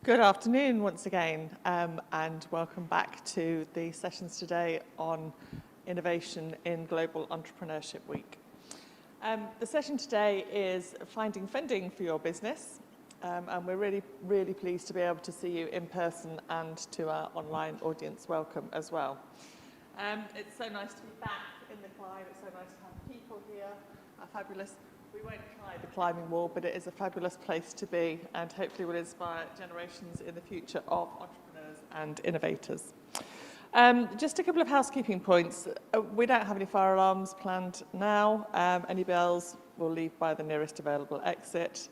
Good afternoon once again, and welcome back to the sessions today on innovation in Global Entrepreneurship Week. The session today is finding funding for your business, and we're really pleased to be able to see you in person, and to our online audience, welcome as well. It's so nice to be back in the climb. It's so nice to have people here, fabulous. We won't climb the climbing wall, but it is a fabulous place to be, and hopefully will inspire generations in the future of entrepreneurs and innovators. Just a couple of housekeeping points. We don't have any fire alarms planned now. Any bells will leave by the nearest available exit.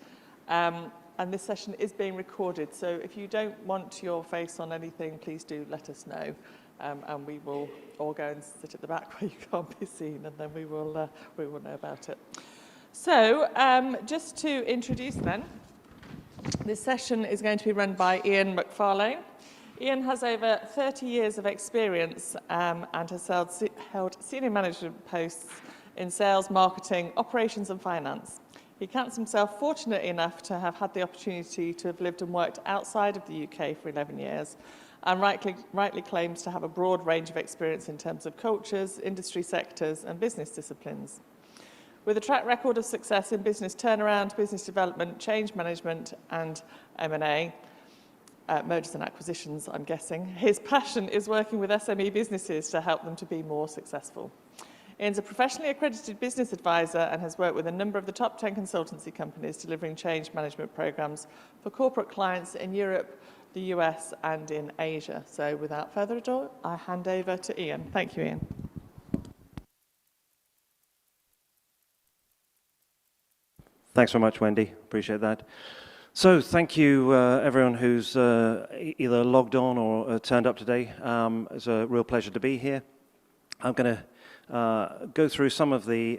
And this session is being recorded, so if you don't want your face on anything, please do let us know. And we will all go and sit at the back where you can't be seen, and then we will know about it. So, just to introduce then, this session is going to be run by Ian Mcfarlane. Ian has over 30 years of experience and has held senior management posts in sales, marketing, operations and finance. He counts himself fortunate enough to have had the opportunity to have lived and worked outside of the UK for 11 years, and rightly claims to have a broad range of experience in terms of cultures, industry sectors and business disciplines. With a track record of success in business turnaround, business development, change management and M&A, mergers and acquisitions, I'm guessing, his passion is working with SME businesses to help them to be more successful. Ian's a professionally accredited business advisor and has worked with a number of the top 10 consultancy companies delivering change management programs for corporate clients in Europe, the US and in Asia. So without further ado, I hand over to Ian. Thank you, Ian. Thanks very much, Wendy. Appreciate that. So thank you, everyone who's either logged on or turned up today. It's a real pleasure to be here. I'm going to go through some of the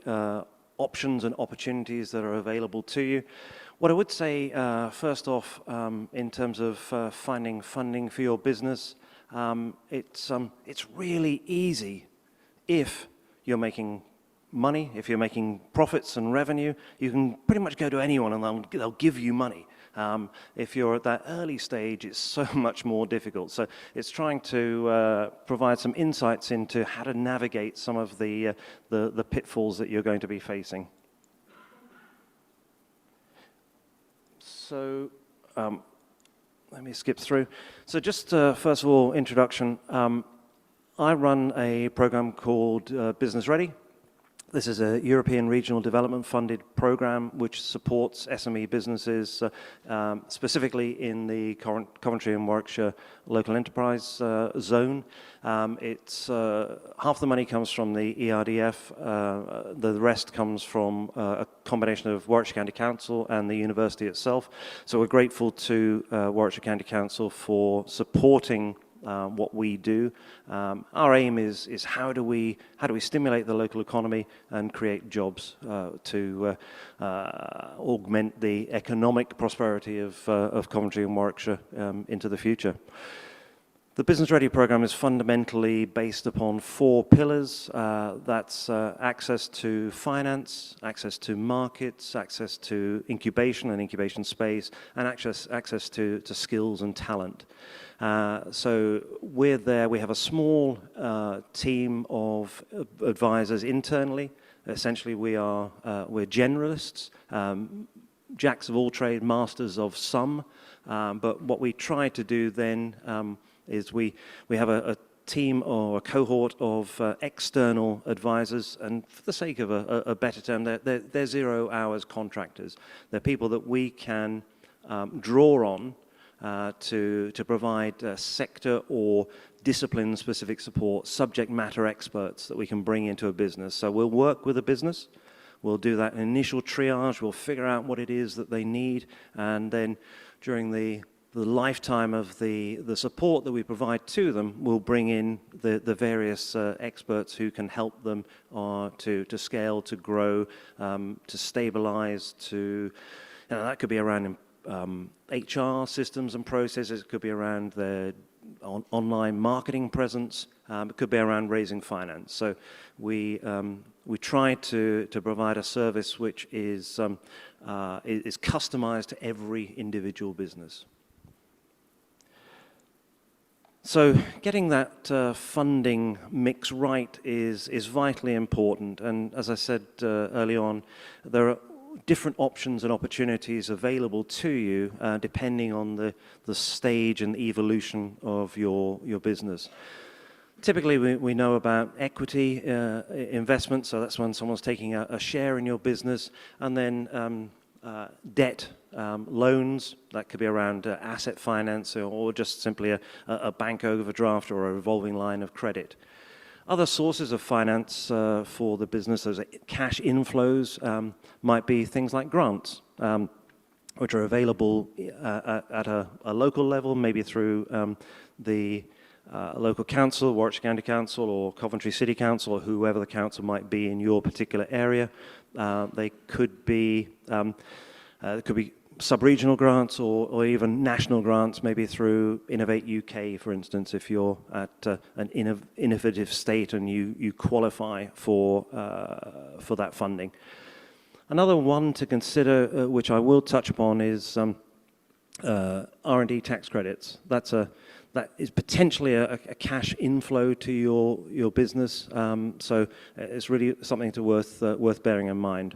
options and opportunities that are available to you. What I would say, first off, in terms of finding funding for your business, it's really easy if you're making money, if you're making profits and revenue. You can pretty much go to anyone and they'll give you money. If you're at that early stage, it's so much more difficult. So it's trying to provide some insights into how to navigate some of the pitfalls that you're going to be facing. So let me skip through. So just first of all, introduction. I run a program called Business Ready. This is a European Regional Development Funded program which supports SME businesses, specifically in the Coventry and Warwickshire local enterprise zone. It's half the money comes from the ERDF, the rest comes from a combination of Warwickshire County Council and the university itself. So we're grateful to Warwickshire County Council for supporting what we do. Our aim is how do we stimulate the local economy and create jobs to augment the economic prosperity of Coventry and Warwickshire into the future. The Business Ready program is fundamentally based upon 4 pillars. That's access to finance, access to markets, access to incubation and incubation space, and access to skills and talent. So we're there. We have a small team of advisors internally. Essentially, we're generalists, jacks of all trade, masters of some. But what we try to do then is we have a team or a cohort of external advisors, and for the sake of a better term, they're 0 hours contractors. They're people that we can draw on to provide sector or discipline-specific support, subject matter experts that we can bring into a business. So we'll work with a business, we'll do that initial triage, we'll figure out what it is that they need, and then during the lifetime of the support that we provide to them, we'll bring in the various experts who can help them to scale, to grow, to stabilize, that could be around HR systems and processes, it could be around their online marketing presence, it could be around raising finance. So we try to provide a service which is customized to every individual business. So getting that funding mix right is vitally important. And as I said early on, there are different options and opportunities available to you depending on the stage and evolution of your business. Typically, we know about equity investment, so that's when someone's taking a share in your business, and then debt, loans, that could be around asset finance or just simply a bank overdraft or a revolving line of credit. Other sources of finance for the business, those cash inflows, might be things like grants, which are available at a local level, maybe through the local council, Warwick County Council, or Coventry City Council, or whoever the council might be in your particular area. They could be sub-regional grants or even national grants, maybe through Innovate UK, for instance, if you're at an innovative state and you qualify for that funding. Another one to consider, which I will touch upon, is R&D tax credits. That is potentially a cash inflow to your business, so it's really something worth bearing in mind.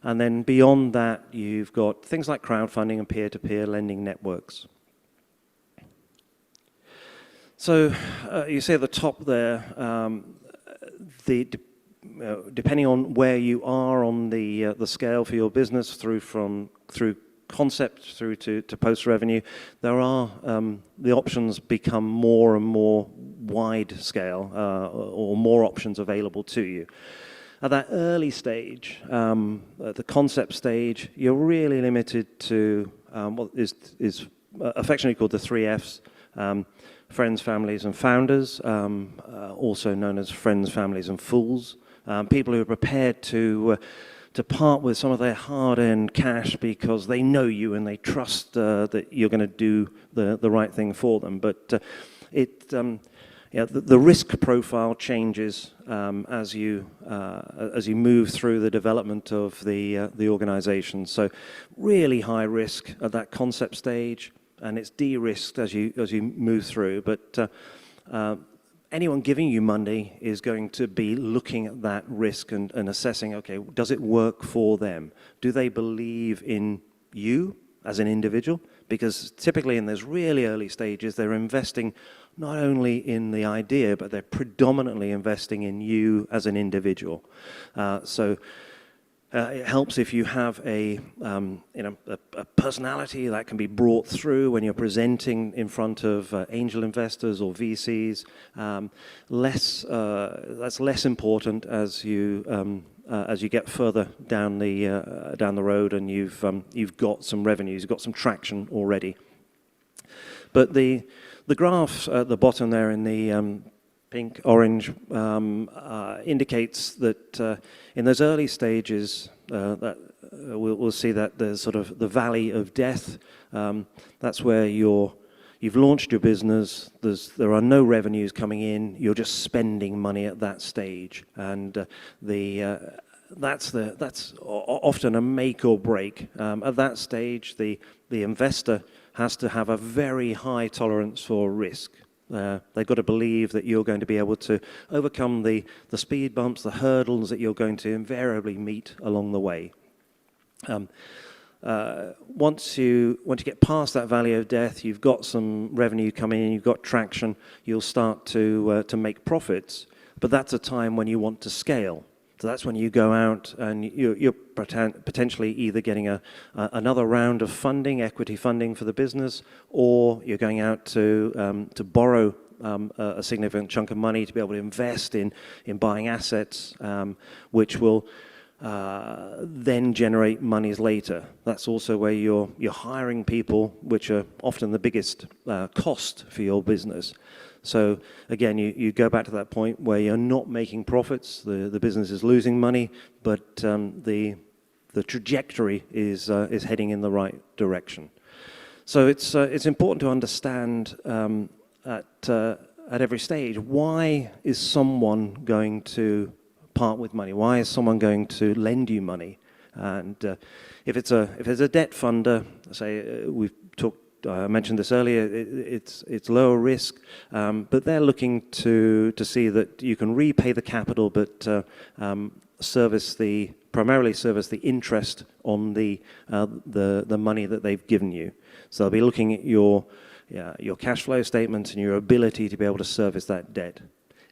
And then beyond that, you've got things like crowdfunding and peer-to-peer lending networks. So you see at the top there, depending on where you are on the scale for your business, through concept through to post-revenue, there are the options become more and more wide scale, or more options available to you. At that early stage, at the concept stage, you're really limited to what is affectionately called the 3 Fs, friends, families, and founders, also known as friends, families, and fools. People who are prepared to part with some of their hard-earned cash because they know you and they trust that you're going to do the right thing for them. But the risk profile changes as you move through the development of the organization. So really high risk at that concept stage, and it's de-risked as you move through. But anyone giving you money is going to be looking at that risk and assessing, okay, does it work for them? Do they believe in you as an individual? Because typically in those really early stages, they're investing not only in the idea, but they're predominantly investing in you as an individual. So it helps if you have a personality that can be brought through when you're presenting in front of angel investors or VCs. That's less important as you get further down the road and you've got some revenues, you've got some traction already. But the graph at the bottom there in the pink, orange, indicates that in those early stages, that we'll see that there's sort of the valley of death. That's where you've launched your business. There are no revenues coming in. You're just spending money at that stage, and that's often a make or break. At that stage, the investor has to have a very high tolerance for risk. They've got to believe that you're going to be able to overcome the speed bumps, the hurdles that you're going to invariably meet along the way. Once you get past that valley of death, you've got some revenue coming in, you've got traction, you'll start to make profits. But that's a time when you want to scale. So that's when you go out and you're potentially either getting another round of funding, equity funding for the business, or you're going out to borrow a significant chunk of money to be able to invest in buying assets, which will then generate monies later. That's also where you're hiring people, which are often the biggest cost for your business. So again, you go back to that point where you're not making profits, the business is losing money, but the trajectory is heading in the right direction. So it's important to understand at every stage, why is someone going to part with money? Why is someone going to lend you money? And if it's a debt funder, say we've I mentioned this earlier, it's lower risk, but they're looking to see that you can repay the capital, but primarily service the interest on the money that they've given you. So they'll be looking at your cash flow statements and your ability to be able to service that debt.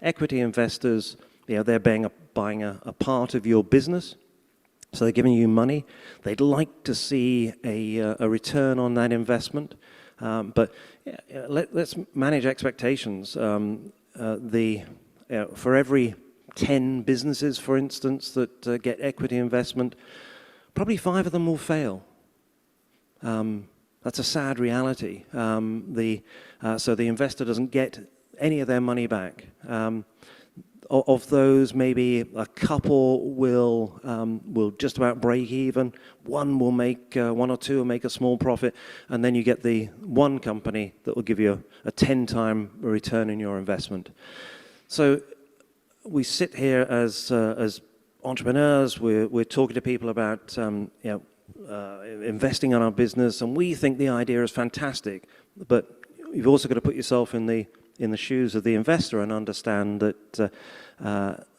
Equity investors, they're buying a part of your business. So they're giving you money. They'd like to see a return on that investment. But let's manage expectations. For every 10 businesses, for instance, that get equity investment, probably 5 of them will fail. That's a sad reality. So the investor doesn't get any of their money back. Of those, maybe a couple will just about break even. One or two will make a small profit, and then you get the one company that will give you a 10-time return in your investment. So we sit here as entrepreneurs. We're talking to people about investing in our business, and we think the idea is fantastic. But you've also got to put yourself in the shoes of the investor and understand that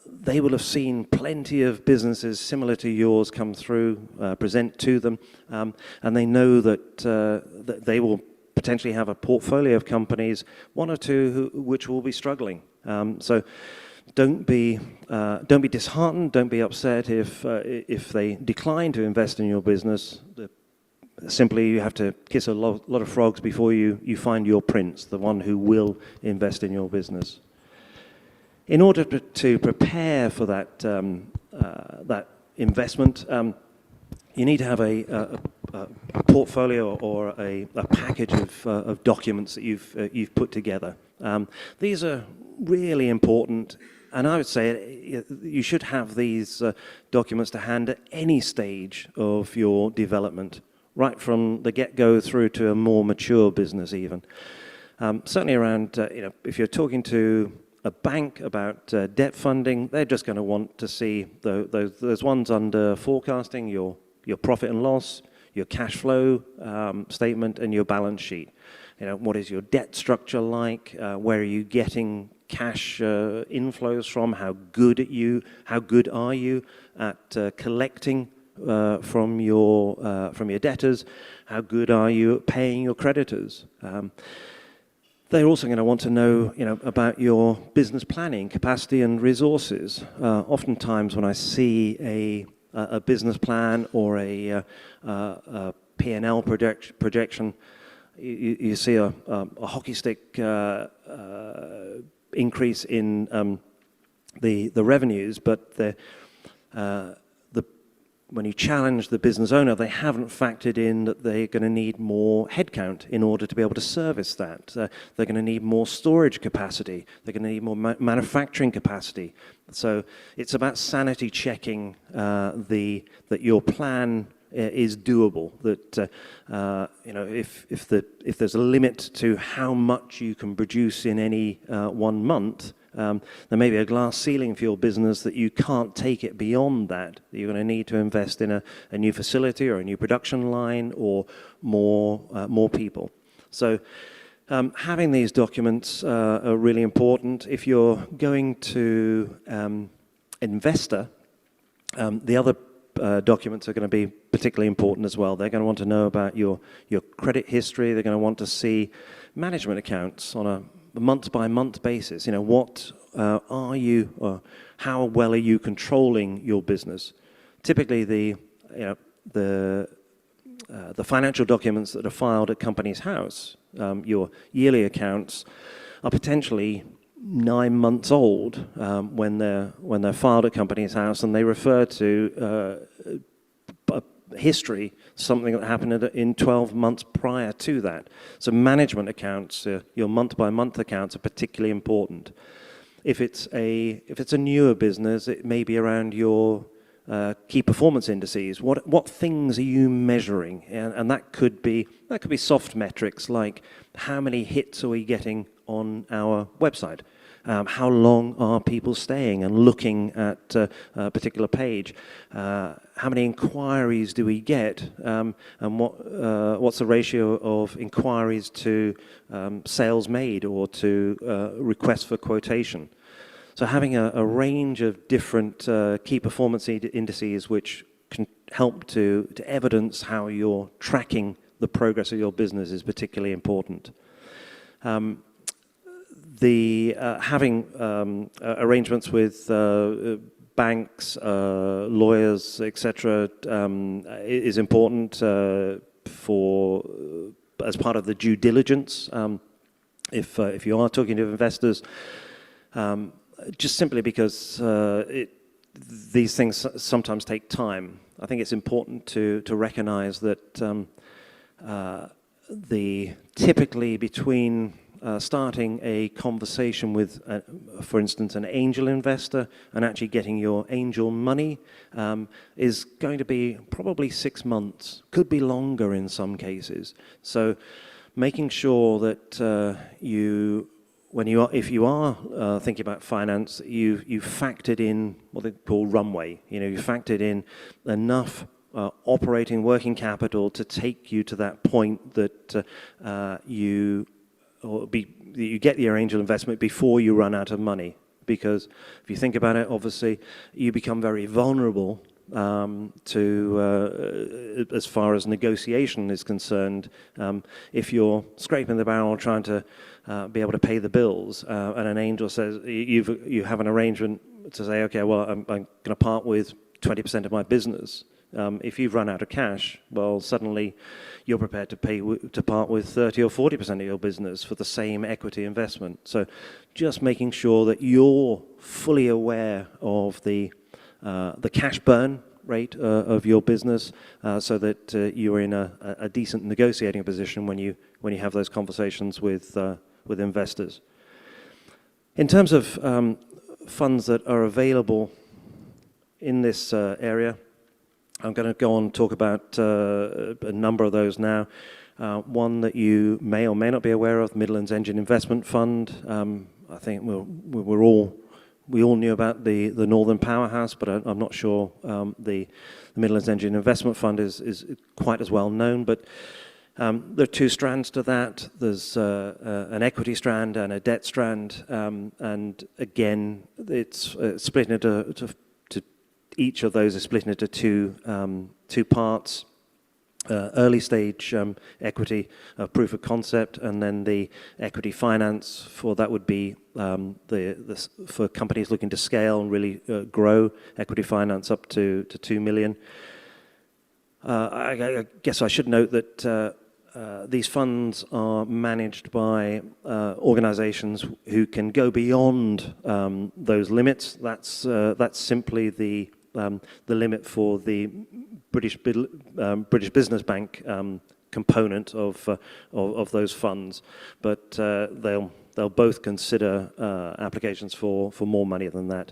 they will have seen plenty of businesses similar to yours come through, present to them, and they know that they will potentially have a portfolio of companies, one or two which will be struggling. So don't be disheartened, don't be upset if they decline to invest in your business. Simply, you have to kiss a lot of frogs before you find your prince, the one who will invest in your business. In order to prepare for that investment, you need to have a portfolio or a package of documents that you've put together. These are really important, and I would say you should have these documents to hand at any stage of your development, right from the get-go through to a more mature business even. Certainly around, if you're talking to a bank about debt funding, they're just going to want to see those ones under forecasting, your profit and loss, your cash flow statement, and your balance sheet. What is your debt structure like? Where are you getting cash inflows from? How good are you at collecting from your debtors? How good are you at paying your creditors? They're also going to want to know, about your business planning capacity and resources. Oftentimes, when I see a business plan or a P&L projection, you see a hockey stick increase in the revenues, but when you challenge the business owner, they haven't factored in that they're going to need more headcount in order to be able to service that. They're going to need more storage capacity. They're going to need more manufacturing capacity. So it's about sanity checking that your plan is doable. That if there's a limit to how much you can produce in any 1 month. There may be a glass ceiling for your business that you can't take it beyond that. You're going to need to invest in a new facility or a new production line or more people. So having these documents are really important. If you're going to investor, the other documents are going to be particularly important as well. They're going to want to know about your credit history. They're going to want to see management accounts on a month-by-month basis. What are you, how well are you controlling your business? Typically, the financial documents that are filed at Companies House, your yearly accounts, are potentially 9 months old when they're filed at Companies House, and they refer to history, something that happened in 12 months prior to that. So management accounts, your month-by-month accounts, are particularly important. If it's a newer business, it may be around your key performance indices. What things are you measuring? And that could be soft metrics like how many hits are we getting on our website? How long are people staying and looking at a particular page? How many inquiries do we get? And what's the ratio of inquiries to sales made or to requests for quotation? So having a range of different key performance indices which can help to evidence how you're tracking the progress of your business is particularly important. Having arrangements with banks, lawyers, etc., is important as part of the due diligence. If you are talking to investors, just simply because these things sometimes take time. I think it's important to recognize that typically between starting a conversation with, for instance, an angel investor and actually getting your angel money is going to be probably 6 months, could be longer in some cases. So making sure that if you are thinking about finance, you factored in what they call runway. You factored in enough operating working capital to take you to that point that you get your angel investment before you run out of money. Because if you think about it, obviously you become very vulnerable as far as negotiation is concerned. If you're scraping the barrel trying to be able to pay the bills, and an angel says you have an arrangement to say, okay, well, I'm going to part with 20% of my business. If you've run out of cash, well, suddenly you're prepared to part with 30 or 40% of your business for the same equity investment. So just making sure that you're fully aware of the cash burn rate of your business, so that you're in a decent negotiating position when you have those conversations with investors. In terms of funds that are available in this area, I'm going to go on and talk about a number of those now. One that you may or may not be aware of, Midlands Engine Investment Fund. I think we all knew about the Northern Powerhouse, but I'm not sure the Midlands Engine Investment Fund is quite as well known. But there are two strands to that. There's an equity strand and a debt strand, and again, it's split into each of those is split into two parts. Early stage equity, proof of concept, and then the equity finance for that would be for companies looking to scale and really grow, equity finance up to 2 million. I guess I should note that these funds are managed by organizations who can go beyond those limits. That's simply the limit for the British Business Bank component of those funds, but they'll both consider applications for more money than that.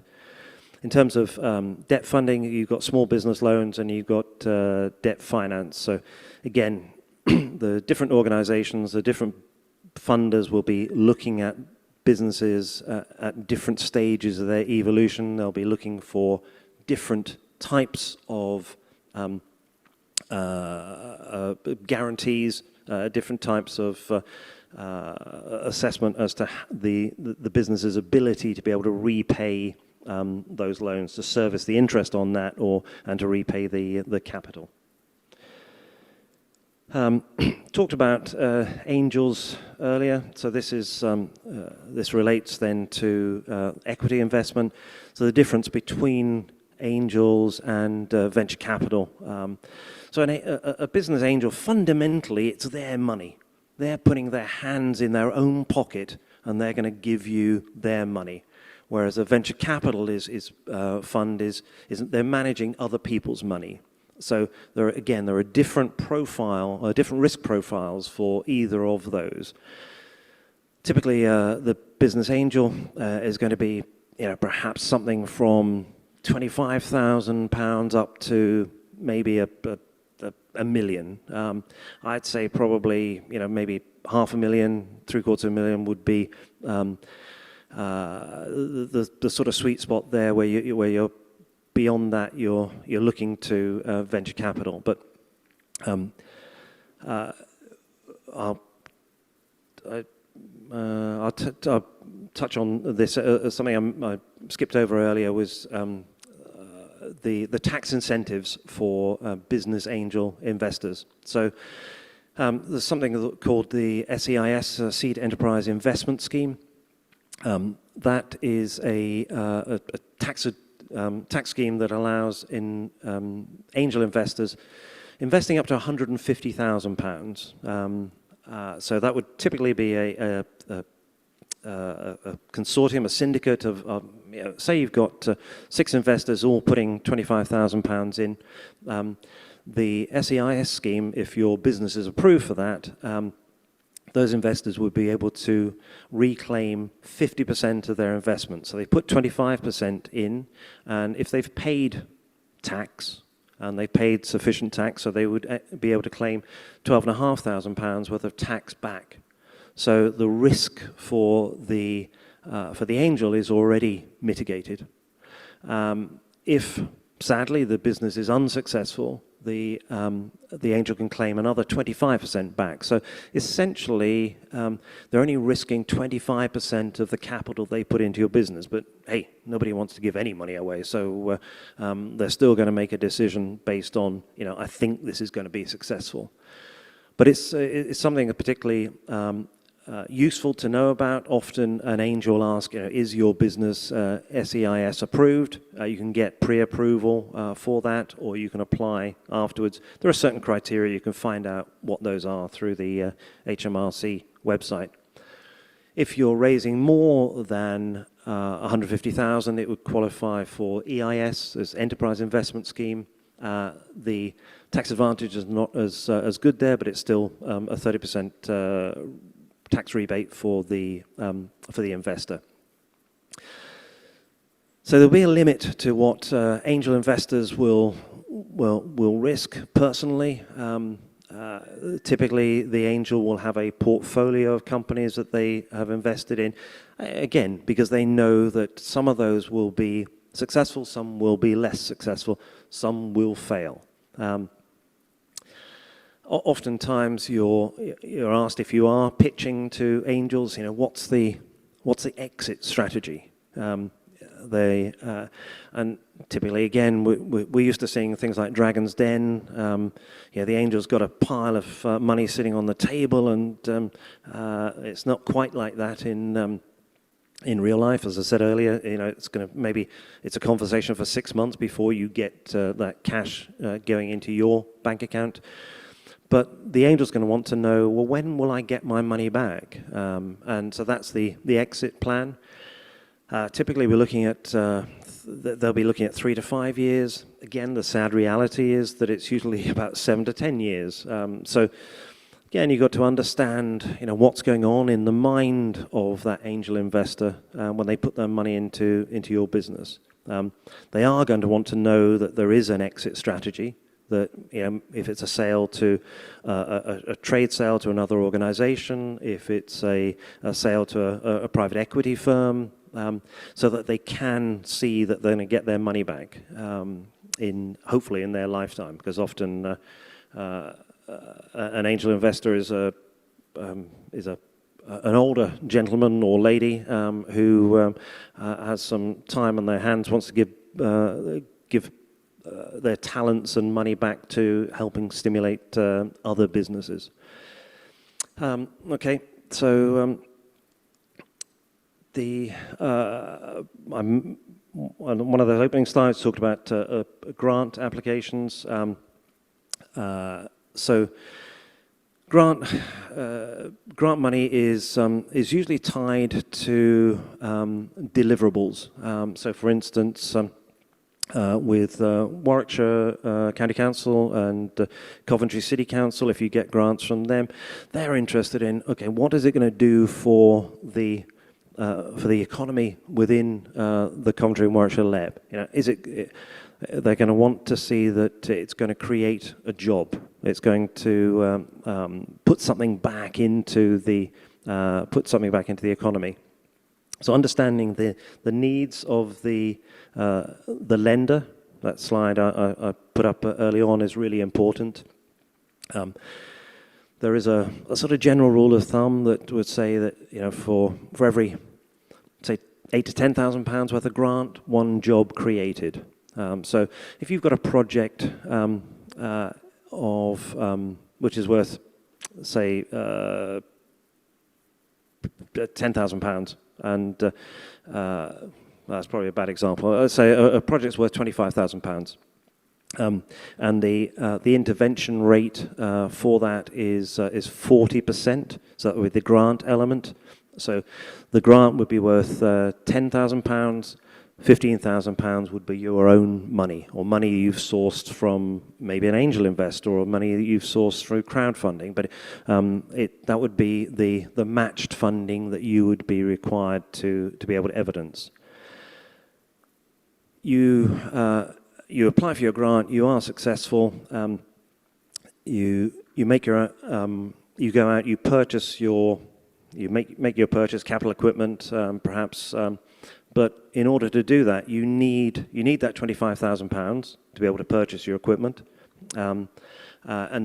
In terms of debt funding, you've got small business loans and you've got debt finance. So again, the different organizations, the different funders will be looking at businesses at different stages of their evolution. They'll be looking for different types of guarantees, different types of assessment as to the business's ability to be able to repay those loans, to service the interest on that, and to repay the capital. Talked about angels earlier, so this relates then to equity investment. So the difference between angels and venture capital. So a business angel, fundamentally, it's their money. They're putting their hands in their own pocket, and they're going to give you their money. Whereas a venture capital fund is they're managing other people's money. So there are different different risk profiles for either of those. Typically, the business angel is going to be, perhaps something from £25,000 up to maybe a million. I'd say probably, maybe £500,000, £750,000 would be the sort of sweet spot there where you're beyond that, you're looking to venture capital. But I'll touch on this. Something I skipped over earlier was the tax incentives for business angel investors. So there's something called the SEIS, Seed Enterprise Investment Scheme. That is a tax scheme that allows angel investors investing up to £150,000. So that would typically be a consortium, a syndicate of say you've got 6 investors all putting £25,000 in. The SEIS scheme, if your business is approved for that, those investors would be able to reclaim 50% of their investment. So they put 25% in, and if they've paid tax, and they paid sufficient tax, so they would be able to claim £12,500 worth of tax back. So the risk for the angel is already mitigated. If sadly the business is unsuccessful, the angel can claim another 25% back. So essentially, they're only risking 25% of the capital they put into your business. But hey, nobody wants to give any money away, so they're still going to make a decision based on, I think this is going to be successful. But it's something that particularly useful to know about. Often an angel will ask, is your business SEIS approved? You can get pre-approval for that, or you can apply afterwards. There are certain criteria. You can find out what those are through the HMRC website. If you're raising more than 150,000, it would qualify for EIS, as Enterprise Investment Scheme. The tax advantage is not as good there, but it's still a 30% tax rebate for the investor. So there'll be a limit to what angel investors will risk personally. Typically, the angel will have a portfolio of companies that they have invested in. Again, because they know that some of those will be successful, some will be less successful, some will fail. Oftentimes, you're asked, if you are pitching to angels, what's the exit strategy? And typically, again, we're used to seeing things like Dragon's Den. The angel's got a pile of money sitting on the table, and it's not quite like that in real life. As I said earlier, it's a conversation for 6 months before you get that cash going into your bank account. But the angel's going to want to know, well, when will I get my money back? And so that's the exit plan. Typically, we're looking at, they'll be looking at 3 to 5 years. Again, the sad reality is that it's usually about 7 to 10 years. So again, you've got to understand, what's going on in the mind of that angel investor when they put their money into your business. They are going to want to know that there is an exit strategy. That if it's a sale to a trade sale to another organization, if it's a sale to a private equity firm, so that they can see that they're going to get their money back hopefully in their lifetime, because often an angel investor is an older gentleman or lady who has some time on their hands, wants to give their talents and money back to helping stimulate other businesses. Okay, so one of the opening slides talked about grant applications. So grant money is usually tied to deliverables. So, for instance, with Warwickshire County Council and Coventry City Council, if you get grants from them, they're interested in, okay, what is it going to do for the economy within the Coventry and Warwickshire LEP? They're going to want to see that it's going to create a job. It's going to put something back into the economy. So understanding the needs of the lender, that slide I put up early on, is really important. There is a sort of general rule of thumb that would say that, for every, say, £8,000 to £10,000 worth of grant, one job created. So if you've got a project which is worth, say, £10,000, and that's probably a bad example. Let's say a project's worth £25,000. And the intervention rate for that is 40%. So that would be the grant element. So the grant would be worth £10,000. £15,000 would be your own money, or money you've sourced from maybe an angel investor, or money that you've sourced through crowdfunding. But that would be the matched funding that you would be required to be able to evidence. You apply for your grant. You are successful. You make your you go out. You purchase you make your purchase, capital equipment, perhaps. But in order to do that, you need that £25,000 to be able to purchase your equipment, and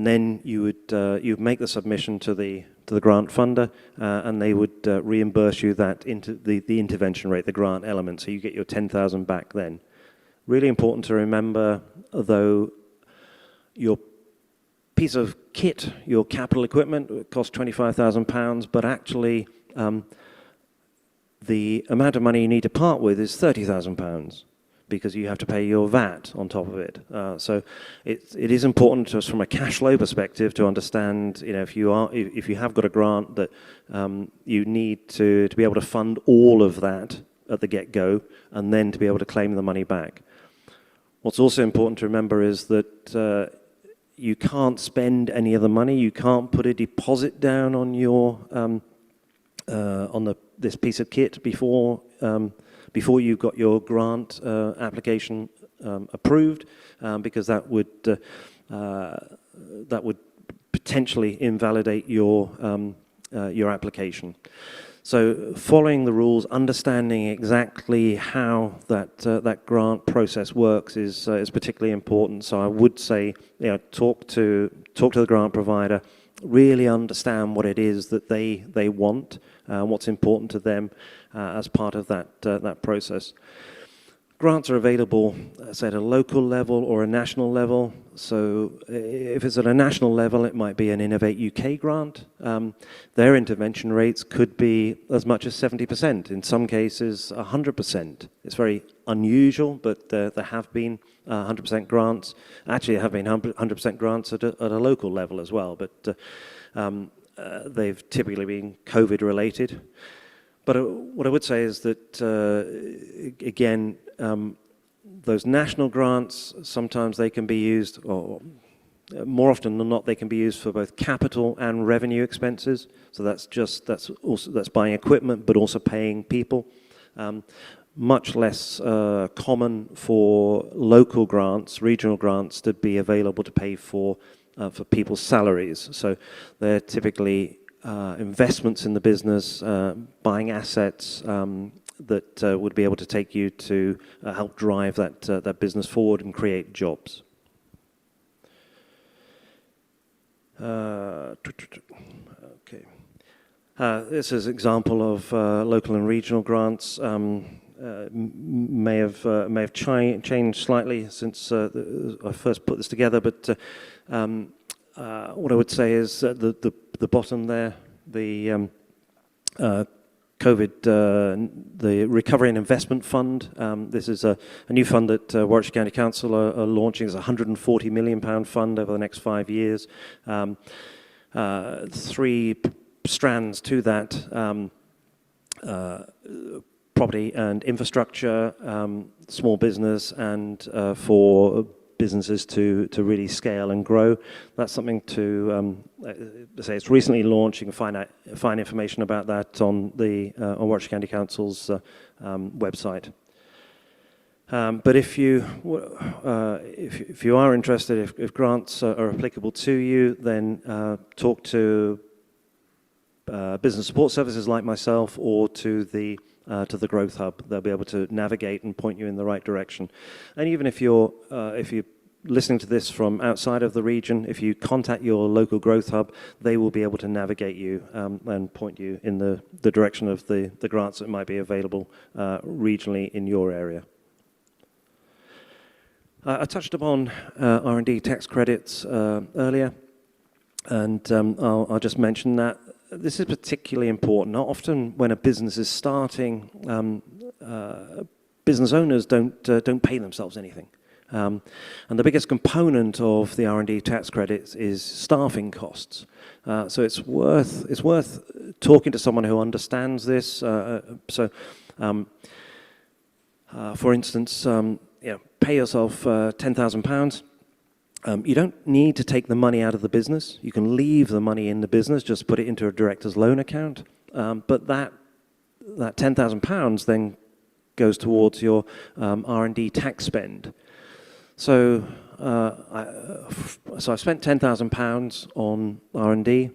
then you would make the submission to the grant funder, and they would reimburse you that the intervention rate, the grant element. So you get your £10,000 back then. Really important to remember, though, your piece of kit, your capital equipment, costs £25,000, but actually the amount of money you need to part with is £30,000, because you have to pay your VAT on top of it. So it is important to us from a cash flow perspective to understand, if you have got a grant, that you need to be able to fund all of that at the get-go, and then to be able to claim the money back. What's also important to remember is that you can't spend any of the money. You can't put a deposit down on your this piece of kit before you've got your grant application approved, because that would potentially invalidate your application. So following the rules, understanding exactly how that grant process works is particularly important. So I would say, talk to the grant provider, really understand what it is that they want, what's important to them as part of that process. Grants are available, say, at a local level or a national level. So if it's at a national level, it might be an Innovate UK grant. Their intervention rates could be as much as 70%, in some cases 100%. It's very unusual, but there have been 100% grants. Actually, there have been 100% grants at a local level as well, but they've typically been COVID related. But what I would say is that, again, those national grants, sometimes they can be used, or more often than not, they can be used for both capital and revenue expenses. So that's buying equipment, but also paying people. Much less common for local grants, regional grants, to be available to pay for people's salaries. So they're typically investments in the business, buying assets that would be able to take you to help drive that business forward and create jobs. Okay. This is an example of local and regional grants. May have changed slightly since I first put this together, but what I would say is the bottom there, the COVID, the Recovery and Investment Fund. This is a new fund that Warwick County Council are launching. It's a £140 million fund over the next 5 years. 3 strands to that. Property and infrastructure, small business, and for businesses to really scale and grow. That's something to say. It's recently launched. You can find information about that on Warwick County Council's website. But if you are interested, if grants are applicable to you, then talk to business support services like myself or to the Growth Hub. They'll be able to navigate and point you in the right direction. And even if you're listening to this from outside of the region, if you contact your local Growth Hub, they will be able to navigate you and point you in the direction of the grants that might be available regionally in your area. I touched upon R&D tax credits earlier, and I'll just mention that this is particularly important. Not often when a business is starting, business owners don't pay themselves anything. And the biggest component of the R&D tax credits is staffing costs. So it's worth talking to someone who understands this. For instance, pay yourself £10,000. You don't need to take the money out of the business. You can leave the money in the business, just put it into a director's loan account. But that £10,000 then goes towards your R&D tax spend. So I've spent £10,000 on R&D.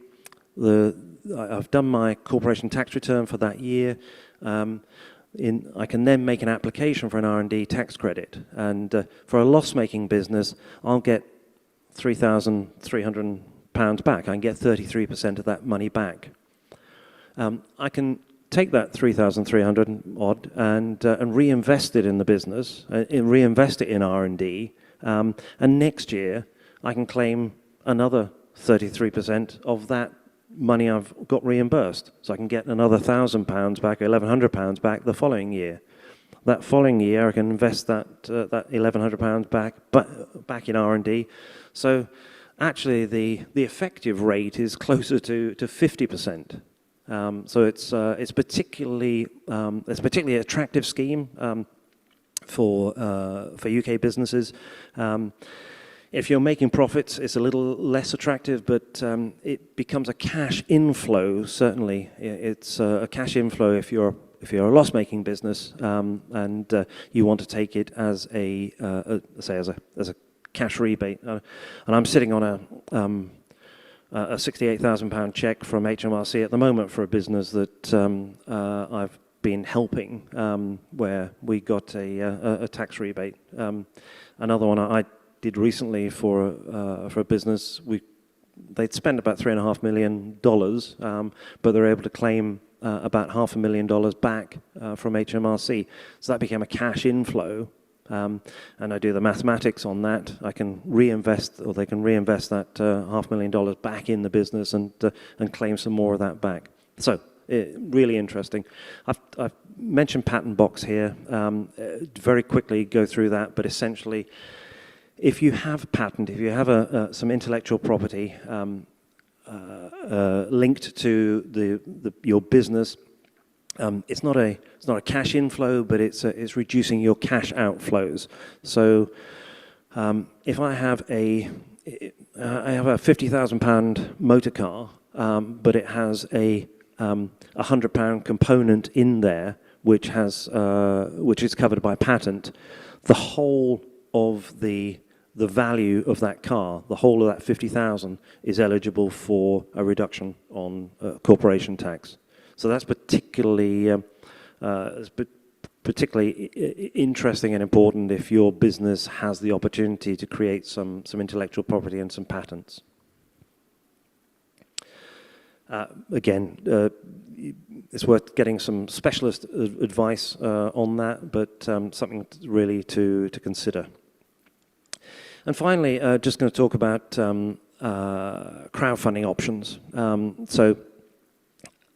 I've done my corporation tax return for that year. I can then make an application for an R&D tax credit. And for a loss-making business, I'll get £3,300 back. I can get 33% of that money back. I can take that 3,300 odd and reinvest it in the business, reinvest it in R&D, and next year I can claim another 33% of that money I've got reimbursed. So I can get another £1,000 back, £1,100 back the following year. That following year I can invest that £1,100 back in R&D. So actually the effective rate is closer to 50%. So it's particularly attractive scheme for UK businesses. If you're making profits, it's a little less attractive, but it becomes a cash inflow. Certainly, it's a cash inflow if you're a loss-making business and you want to take it as a cash rebate. And I'm sitting on a £68,000 check from HMRC at the moment for a business that I've been helping, where we got a tax rebate. Another one I did recently for a business. They'd spent about $3.5 million, but they were able to claim about $500,000 back from HMRC. So that became a cash inflow. And I do the mathematics on that. I can reinvest, or they can reinvest that $500,000 back in the business and claim some more of that back. So really interesting. I've mentioned Patent Box here. Very quickly go through that, but essentially, if you have a patent, if you have some intellectual property linked to your business, it's not a cash inflow, but it's reducing your cash outflows. So if I have a £50,000 motor car, but it has a £100 component in there, which is covered by patent, the whole of the value of that car, the whole of that 50,000 is eligible for a reduction on corporation tax. So that's particularly interesting and important if your business has the opportunity to create some intellectual property and some patents. Again, it's worth getting some specialist advice on that, but something really to consider. And finally, just going to talk about crowdfunding options. So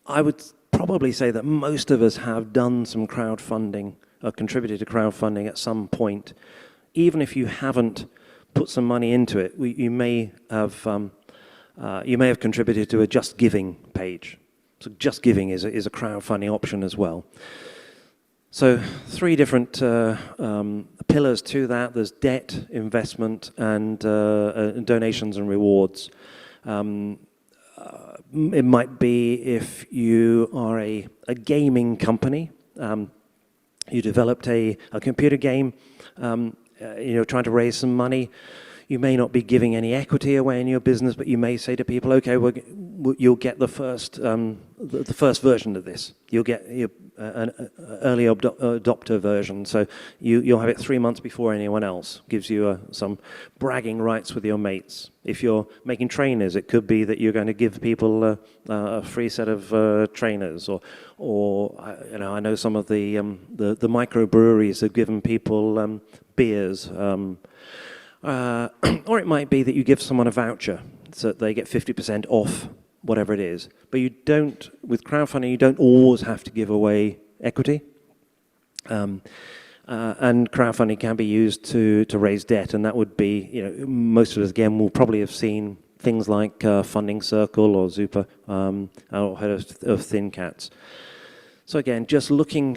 I would probably say that most of us have done some crowdfunding, contributed to crowdfunding at some point. Even if you haven't put some money into it, you may have contributed to a Just Giving page. So Just Giving is a crowdfunding option as well. So 3 different pillars to that. There's debt, investment, and donations and rewards. It might be if you are a gaming company, you developed a computer game, trying to raise some money. You may not be giving any equity away in your business, but you may say to people, okay, we're you'll get the first version of this. You'll get an early adopter version, so you'll have it 3 months before anyone else. Gives you some bragging rights with your mates. If you're making trainers, it could be that you're going to give people a free set of trainers, or I know some of the microbreweries have given people beers, or it might be that you give someone a voucher so that they get 50% off whatever it is. But you don't, with crowdfunding, you don't always have to give away equity. And crowdfunding can be used to raise debt, and that would be, most of us, again, will probably have seen things like Funding Circle or Zupa, or heard of Thin Cats. So again, just looking,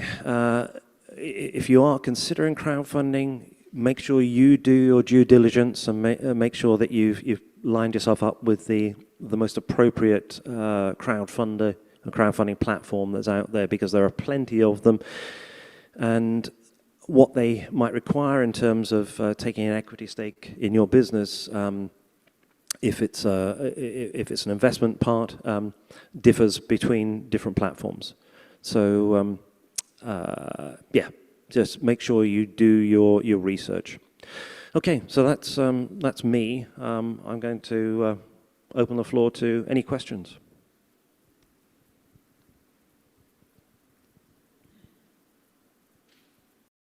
if you are considering crowdfunding, make sure you do your due diligence and make sure that you've lined yourself up with the most appropriate crowdfunding platform that's out there, because there are plenty of them. And what they might require in terms of taking an equity stake in your business, if it's an investment part, differs between different platforms. So just make sure you do your research. Okay, so that's me. I'm going to open the floor to any questions.